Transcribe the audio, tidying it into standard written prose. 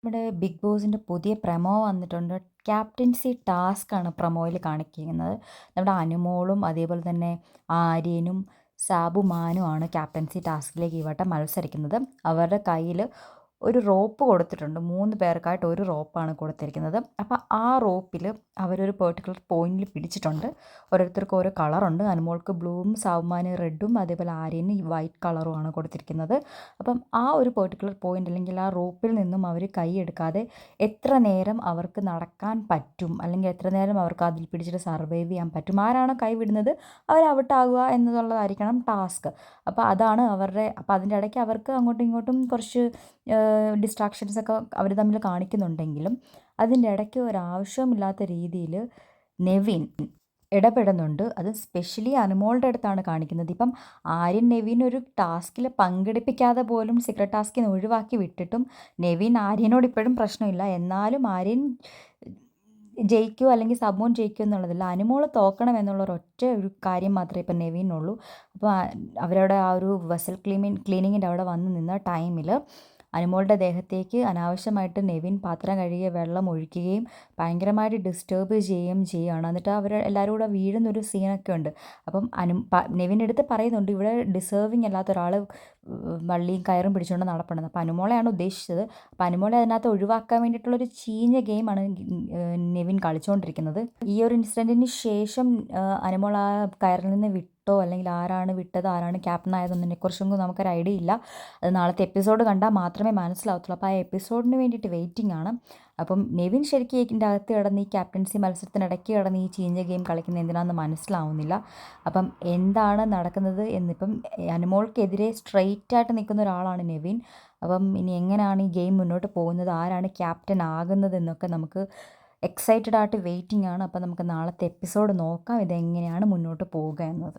നമ്മുടെ ബിഗ് ബോസിൻ്റെ പുതിയ പ്രൊമോ വന്നിട്ടുണ്ട്. ക്യാപ്റ്റൻസി ടാസ്ക്കാണ് പ്രൊമോയിൽ കാണിക്കുന്നത്. നമ്മുടെ അനുമോളും അതേപോലെ തന്നെ ആര്യനും സാബു മാനുമാണ് ക്യാപ്റ്റൻസി ടാസ്കിലേക്ക് ഈ വട്ടം മത്സരിക്കുന്നത്. അവരുടെ കയ്യിൽ ഒരു റോപ്പ് കൊടുത്തിട്ടുണ്ട്. 3 പേർക്കായിട്ട് ഒരു റോപ്പാണ് കൊടുത്തിരിക്കുന്നത്. അപ്പോൾ ആ റോപ്പിൽ അവരൊരു പെർട്ടിക്കുലർ പോയിന്റിൽ പിടിച്ചിട്ടുണ്ട്. ഓരോരുത്തർക്കും ഓരോ കളറുണ്ട്. അനുമോൾക്ക് ബ്ലൂവും സാബുമാന് റെഡും അതേപോലെ ആര്യന് ഈ വൈറ്റ് കളറുമാണ് കൊടുത്തിരിക്കുന്നത്. അപ്പം ആ ഒരു പെർട്ടിക്കുലർ പോയിന്റ് അല്ലെങ്കിൽ ആ റോപ്പിൽ നിന്നും അവർ കൈയെടുക്കാതെ എത്ര നേരം അവർക്ക് നടക്കാൻ പറ്റും, അല്ലെങ്കിൽ എത്ര നേരം അവർക്ക് അതിൽ പിടിച്ചിട്ട് സർവൈവ് ചെയ്യാൻ പറ്റും, ആരാണോ കൈ വിടുന്നത് അവർ ഔട്ടാകുക എന്നുള്ളതായിരിക്കണം ടാസ്ക്. അപ്പോൾ അതാണ് അവരുടെ. അപ്പോൾ അതിൻ്റെ ഇടയ്ക്ക് അവർക്ക് അങ്ങോട്ടും ഇങ്ങോട്ടും കുറച്ച് ഡിസ്ട്രാക്ഷൻസൊക്കെ അവർ തമ്മിൽ കാണിക്കുന്നുണ്ടെങ്കിലും അതിൻ്റെ ഇടയ്ക്ക് ഒരാവശ്യമില്ലാത്ത രീതിയിൽ നെവിൻ ഇടപെടുന്നുണ്ട്. അത് സ്പെഷ്യലി അനുമോളുടെ അടുത്താണ് കാണിക്കുന്നത്. ഇപ്പം ആര്യൻ നെവിൻ ഒരു ടാസ്കിൽ പങ്കെടുപ്പിക്കാതെ പോലും സീക്രട്ട് ടാസ്കിൽ നിന്ന് ഒഴിവാക്കി വിട്ടിട്ടും നെവിൻ ആര്യനോട് ഇപ്പോഴും പ്രശ്നമില്ല. എന്നാലും ആര്യൻ ജയിക്കുമോ അല്ലെങ്കിൽ സബോൺ ജയിക്കുമോ എന്നുള്ളതില്ല, അനുമോൾ തോക്കണം എന്നുള്ള ഒരൊറ്റ ഒരു കാര്യം മാത്രമേ ഇപ്പം നെവിനുള്ളൂ. അപ്പോൾ അവരുടെ ആ ഒരു വെസൽ ക്ലീനിങ്ങിൻ്റെ അവിടെ വന്ന് നിന്ന ടൈമിൽ അനുമോളുടെ ദേഹത്തേക്ക് അനാവശ്യമായിട്ട് നെവിൻ പാത്രം കഴുകിയ വെള്ളം ഒഴിക്കുകയും ഭയങ്കരമായിട്ട് ഡിസ്റ്റർബ് ചെയ്യുകയും ചെയ്യുകയാണ്. എന്നിട്ട് അവർ എല്ലാവരും കൂടെ വീഴുന്നൊരു സീനൊക്കെ ഉണ്ട്. അപ്പം നെവിൻ എടുത്ത് പറയുന്നുണ്ട് ഇവിടെ ഡിസേർവിങ് അല്ലാത്ത ഒരാൾ വള്ളിയും കയറും പിടിച്ചുകൊണ്ട് നടപ്പുണ്ടെന്ന്. അപ്പോൾ അനുമോളെയാണ് ഉദ്ദേശിച്ചത്. അപ്പോൾ അനുമോളെ അതിനകത്ത് ഒഴിവാക്കാൻ വേണ്ടിയിട്ടുള്ളൊരു ചീഞ്ഞ ഗെയിമാണ് നെവിൻ കളിച്ചുകൊണ്ടിരിക്കുന്നത്. ഈ ഒരു ഇൻസിഡൻറ്റിന് ശേഷം അനുമോൾ ആ കയറിൽ നിന്ന് വിട്ടോ അല്ലെങ്കിൽ ആരാണ് വിട്ടത്, ആരാണ് ക്യാപ്റ്റൻ ആയതെന്നതിനെക്കുറിച്ചൊന്നും നമുക്കൊരു ഐഡിയ ഇല്ല. അത് നാളത്തെ എപ്പിസോഡ് കണ്ടാൽ മാത്രമേ മനസ്സിലാവത്തുള്ളൂ. അപ്പോൾ ആ എപ്പിസോഡിന് വേണ്ടിയിട്ട് വെയിറ്റിംഗ് ആണ്. അപ്പം നെവിൻ ശരിക്കും ഇതിൻ്റെ അകത്ത് കിടന്ന് ഈ ക്യാപ്റ്റൻസി മത്സരത്തിനിടയ്ക്ക് കിടന്ന് ഈ ചീഞ്ഞ ഗെയിം കളിക്കുന്നത് എന്തിനാണെന്ന് മനസ്സിലാവുന്നില്ല. അപ്പം എന്താണ് നടക്കുന്നത് എന്നിപ്പം അനുമോൾക്കെതിരെ സ്ട്രെയിറ്റ് ആയിട്ട് നിൽക്കുന്ന ഒരാളാണ് നെവിൻ. അപ്പം ഇനി എങ്ങനെയാണ് ഈ ഗെയിം മുന്നോട്ട് പോകുന്നത്, ആരാണ് ക്യാപ്റ്റൻ ആകുന്നത് എന്നൊക്കെ നമുക്ക് എക്സൈറ്റഡ് ആയിട്ട് വെയിറ്റിംഗ് ആണ്. അപ്പം നമുക്ക് നാളത്തെ എപ്പിസോഡ് നോക്കാം ഇതെങ്ങനെയാണ് മുന്നോട്ട് പോവുക എന്നത്.